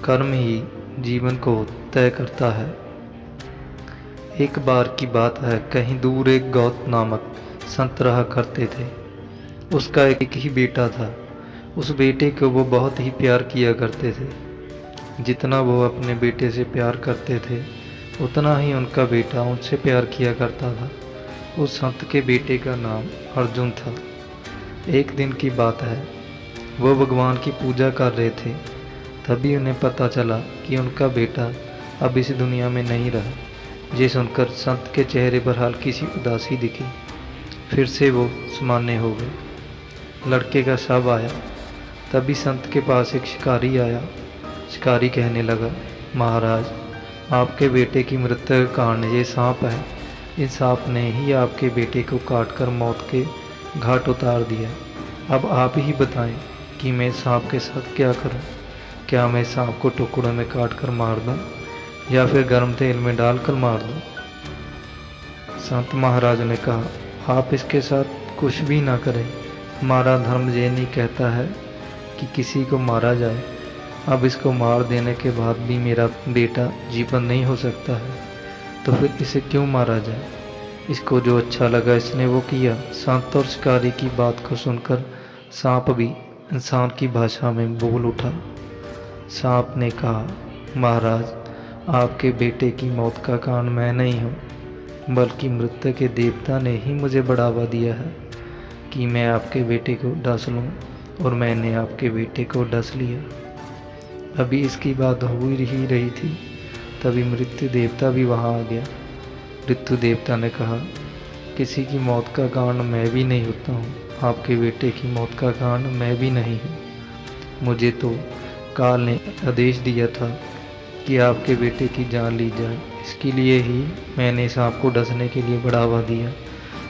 कर्म ही जीवन को तय करता है। एक बार की बात है, कहीं दूर एक गौत नामक संत रहा करते थे। उसका एक ही बेटा था। उस बेटे को वो बहुत ही प्यार किया करते थे। जितना वो अपने बेटे से प्यार करते थे, उतना ही उनका बेटा उनसे प्यार किया करता था। उस संत के बेटे का नाम अर्जुन था। एक दिन की बात है, वो भगवान की पूजा कर रहे थे। तभी उन्हें पता चला कि उनका बेटा अब इस दुनिया में नहीं रहा। ये सुनकर संत के चेहरे पर हल्की सी उदासी दिखी। फिर से वो सामान्य हो गए। लड़के का शव आया। तभी संत के पास एक शिकारी आया। शिकारी कहने लगा, महाराज, आपके बेटे की मृत्यु का कारण ये सांप है। इस सांप ने ही आपके बेटे को काटकर मौत के घाट उतार दिया। अब आप ही बताएं कि मैं सांप के साथ क्या करूं? क्या मैं सांप को टुकड़ों में काटकर मार दूं या फिर गर्म तेल में डालकर मार दूं? संत महाराज ने कहा, आप इसके साथ कुछ भी ना करें। हमारा धर्म ये नहीं कहता है कि किसी को मारा जाए। अब इसको मार देने के बाद भी मेरा बेटा जीवन नहीं हो सकता है, तो फिर इसे क्यों मारा जाए? इसको जो अच्छा लगा इसने वो किया। संत और शिकारी की बात को सुनकर सांप भी इंसान की भाषा में बोल उठा। सांप ने कहा, महाराज, आपके बेटे की मौत का कारण मैं नहीं हूँ, बल्कि मृत्यु के देवता ने ही मुझे बढ़ावा दिया है कि मैं आपके बेटे को डस लूँ, और मैंने आपके बेटे को डस लिया। अभी इसकी बात हो ही रही थी, तभी मृत्यु देवता भी वहाँ आ गया। मृत्यु देवता ने कहा, किसी की मौत का कारण मैं भी नहीं होता हूँ, आपके बेटे की मौत का कारण मैं भी नहीं हूँ। मुझे तो काल ने आदेश दिया था कि आपके बेटे की जान ली जाए। इसके लिए ही मैंने सांप को डसने के लिए बढ़ावा दिया।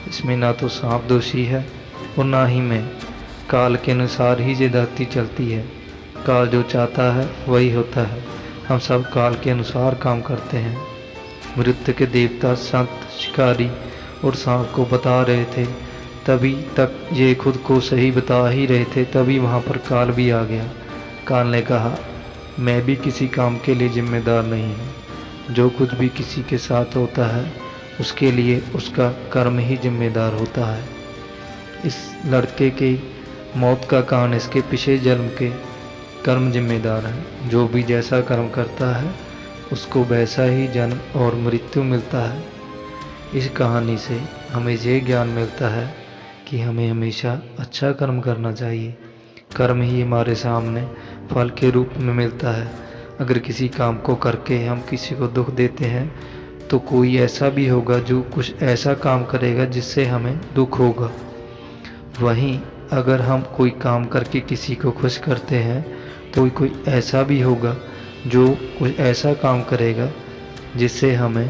इसमें ना तो सांप दोषी है और ना ही मैं। काल के अनुसार ही ये धरती चलती है। काल जो चाहता है वही होता है। हम सब काल के अनुसार काम करते हैं। मृत्यु के देवता संत, शिकारी और सांप को बता रहे थे। तभी तक ये खुद को सही बता ही रहे थे, तभी वहाँ पर काल भी आ गया। काल ने कहा, मैं भी किसी काम के लिए जिम्मेदार नहीं हूँ। जो कुछ भी किसी के साथ होता है उसके लिए उसका कर्म ही जिम्मेदार होता है। इस लड़के की मौत का कारण इसके पिछले जन्म के कर्म जिम्मेदार हैं। जो भी जैसा कर्म करता है उसको वैसा ही जन्म और मृत्यु मिलता है। इस कहानी से हमें ये ज्ञान मिलता है कि हमें हमेशा अच्छा कर्म करना चाहिए। कर्म ही हमारे सामने फल के रूप में मिलता है। अगर किसी काम को करके हम किसी को दुख देते हैं तो कोई ऐसा भी होगा जो कुछ ऐसा काम करेगा जिससे हमें दुख होगा। वहीं अगर हम कोई काम करके किसी को खुश करते हैं तो कोई ऐसा भी होगा जो कुछ ऐसा काम करेगा जिससे हमें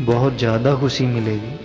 बहुत ज़्यादा खुशी मिलेगी।